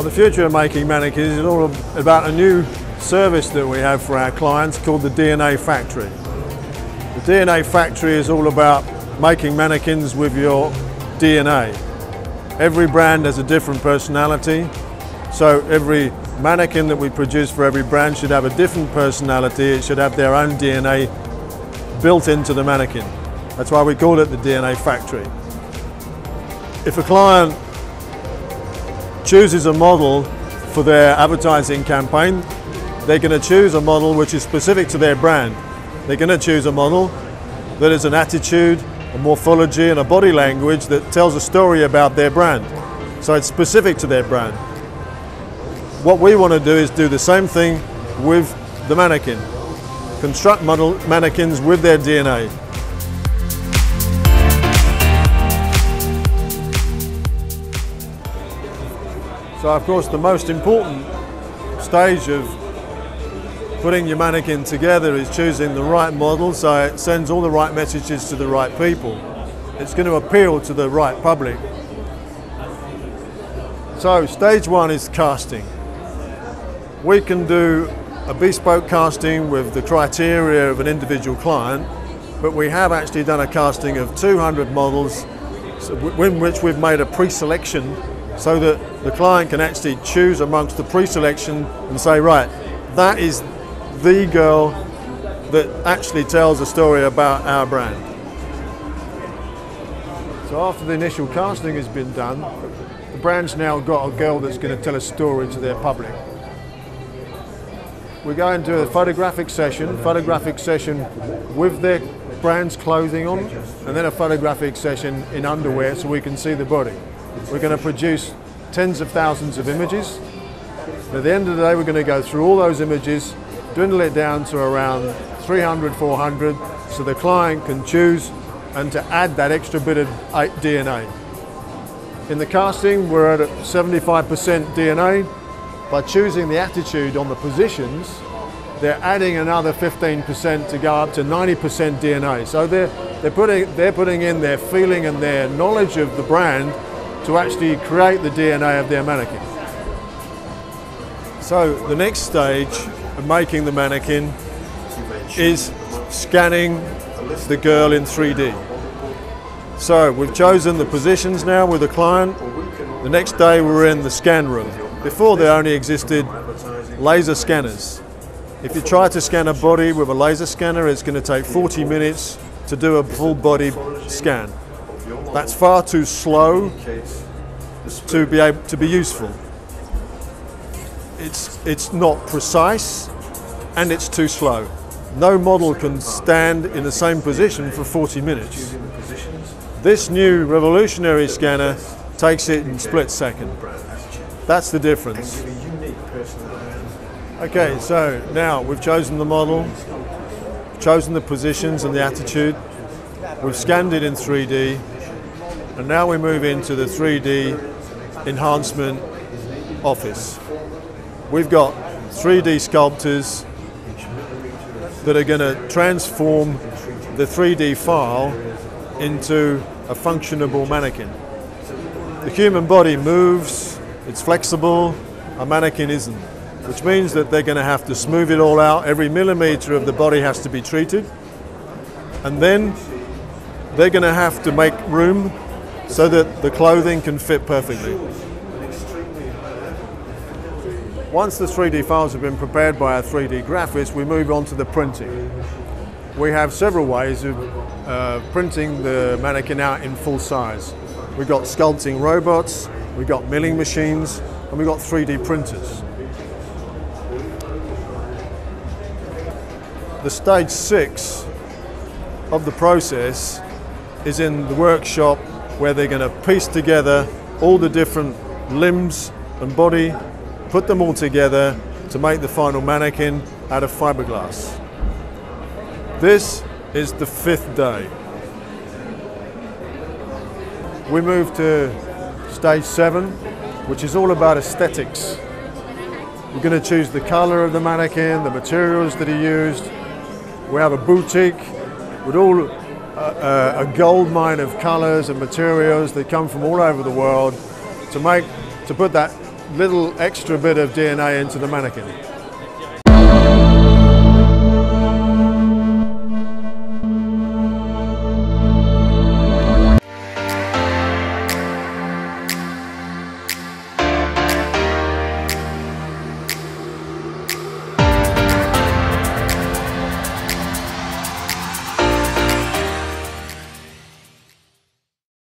Well, the future of making mannequins is all about a new service that we have for our clients called the DNA Factory. The DNA Factory is all about making mannequins with your DNA. Every brand has a different personality, so every mannequin that we produce for every brand should have a different personality. It should have their own DNA built into the mannequin. That's why we call it the DNA Factory. If a client chooses a model for their advertising campaign, they're going to choose a model which is specific to their brand. They're going to choose a model that is an attitude, a morphology and a body language that tells a story about their brand. So it's specific to their brand. What we want to do is do the same thing with the mannequin. Construct mannequins with their DNA. So of course the most important stage of putting your mannequin together is choosing the right model so it sends all the right messages to the right people. It's going to appeal to the right public. So stage one is casting. We can do a bespoke casting with the criteria of an individual client, but we have actually done a casting of 200 models in which we've made a pre-selection so that the client can actually choose amongst the pre-selection and say, right, that is the girl that actually tells a story about our brand. So after the initial casting has been done, the brand's now got a girl that's going to tell a story to their public. We go into a photographic session with their brand's clothing on, and then a photographic session in underwear so we can see the body. We're going to produce tens of thousands of images. At the end of the day, we're going to go through all those images, dwindle it down to around 300, 400, so the client can choose and to add that extra bit of DNA. In the casting, we're at 75% DNA. By choosing the attitude on the positions, they're adding another 15% to go up to 90% DNA. So they're putting in their feeling and their knowledge of the brand to actually create the DNA of their mannequin. So the next stage of making the mannequin is scanning the girl in 3D. So we've chosen the positions now with the client. The next day we're in the scan room. Before there only existed laser scanners. If you try to scan a body with a laser scanner, it's going to take 40 minutes to do a full body scan. That's far too slow to be able to be useful. It's not precise and it's too slow. No model can stand in the same position for 40 minutes. This new revolutionary scanner takes it in a split second. That's the difference. Okay, so now we've chosen the model, chosen the positions and the attitude. We've scanned it in 3D, and now we move into the 3D enhancement office. We've got 3D sculptors that are going to transform the 3D file into a functionable mannequin. The human body moves, it's flexible, a mannequin isn't, which means that they're going to have to smooth it all out. Every millimeter of the body has to be treated, and then they're going to have to make room so that the clothing can fit perfectly. Once the 3D files have been prepared by our 3D graphists, we move on to the printing. We have several ways of printing the mannequin out in full size. We've got sculpting robots, we've got milling machines, and we've got 3D printers. The stage 6 of the process is in the workshop, where they're going to piece together all the different limbs and body, put them all together to make the final mannequin out of fiberglass. This is the 5th day. We move to stage 7, which is all about aesthetics. We're going to choose the color of the mannequin, the materials that are used. We have a boutique with all a gold mine of colors and materials that come from all over the world to put that little extra bit of DNA into the mannequin.